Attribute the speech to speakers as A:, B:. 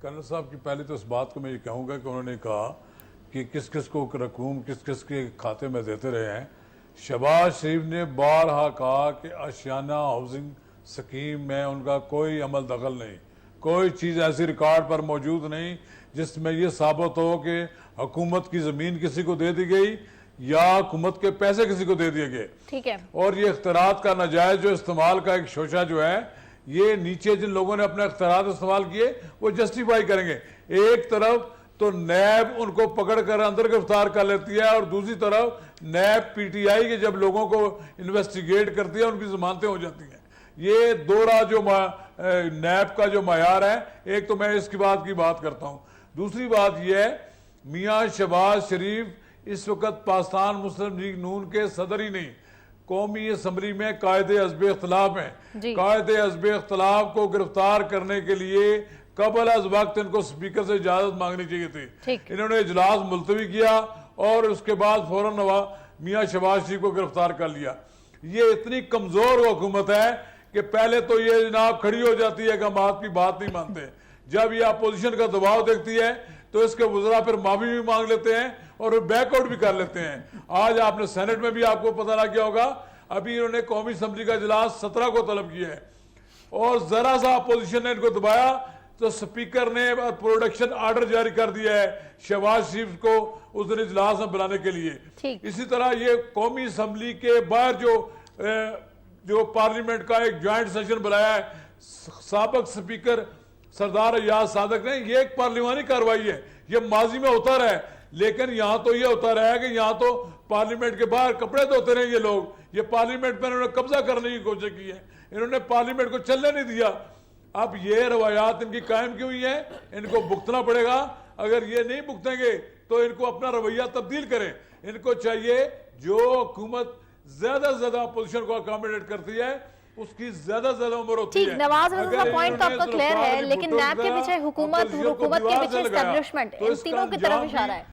A: Colonel साहब की पहले तो इस बात को मैं ये कहूँगा कि उन्होंने कहा कि किस किस को रकूम किस किस के खाते में देते रहे हैं। शहबाज शरीफ ने बारहा कहा कि आशियाना हाउसिंग स्कीम में उनका कोई अमल दखल नहीं, कोई चीज़ ऐसी रिकॉर्ड पर मौजूद नहीं जिसमें यह साबित हो कि हुकूमत की ज़मीन किसी को दे दी गई या हुकूमत के पैसे किसी को दे दिए गए।
B: ठीक है।
A: और ये इख्तरात का नाजायज जो इस्तेमाल का एक शोशा जो है, ये नीचे जिन लोगों ने अपने इख्तरात इस्तेमाल किए वो जस्टिफाई करेंगे। एक तरफ तो नैब उनको पकड़ कर अंदर गिरफ्तार कर लेती है और दूसरी तरफ नैब पीटीआई के जब लोगों को इन्वेस्टिगेट करती है उनकी जमानतें हो जाती हैं। ये दोहरा जो नैब का जो मयार है, एक तो मैं इसकी बात करता हूँ। दूसरी बात यह है, मियाँ शहबाज शरीफ इस वक्त पाकिस्तान मुस्लिम लीग नून के सदर ही नहीं, कौमी असम्बली में कायदे हज़्ब इख्तिलाफ हैं। कायदे हज़्ब इख्तिलाफ को गिरफ्तार करने के लिए कबल अज वक्त इनको स्पीकर से इजाजत मांगनी चाहिए थी। इन्होंने इजलास मुलतवी किया और उसके बाद फौरन मियाँ शहबाज शरीफ को गिरफ्तार कर लिया। ये इतनी कमजोर हुकूमत है कि पहले तो ये जनाब खड़ी हो जाती है कि हम आपकी बात नहीं मानते। जब ये अपोजिशन का दबाव देखती है तो इसके वज़रा फिर माफी भी मांग लेते हैं और बैकआउट भी कर लेते हैं। आज आपने सेनेट में भी आपको पता लग गया होगा, अभी इन्होंने कौमी असम्बली का इजलास 17 को तलब किया है और जरा सा अपोजिशन ने इनको दबाया तो स्पीकर ने प्रोडक्शन ऑर्डर जारी कर दिया है शहबाज शरीफ को उस दिन इजलास में बुलाने के लिए। इसी तरह ये कौमी असम्बली के बाहर जो पार्लियामेंट का एक ज्वाइंट सेशन बुलाया है साबिक स्पीकर सरदार अयाज सादक ने, ये एक पार्लिमानी कार्रवाई है। ये माजी में होता रहा है, लेकिन यहां तो ये होता रहा है कि यहां तो पार्लियामेंट के बाहर कपड़े धोते रहे ये लोग। ये पार्लियामेंट पर इन्होंने कब्जा करने की कोशिश की है, इन्होंने पार्लियामेंट को चलने नहीं दिया। अब ये रवायात इनकी कायम की हुई है, इनको भुगतना पड़ेगा। अगर ये नहीं भुगतेंगे तो इनको अपना रवैया तब्दील करें। इनको चाहिए जो हुकूमत ज्यादा से ज्यादा अपोजिशन को अकोमोडेट करती है उसकी ज्यादा उम्र होती है।
B: ठीक, नवाज रजा का पॉइंट तो आपका क्लियर है, लेकिन नैब के पीछे हुकूमत और हुकूमत के पीछे एस्टैब्लिशमेंट, इन तीनों की तरफ इशारा है।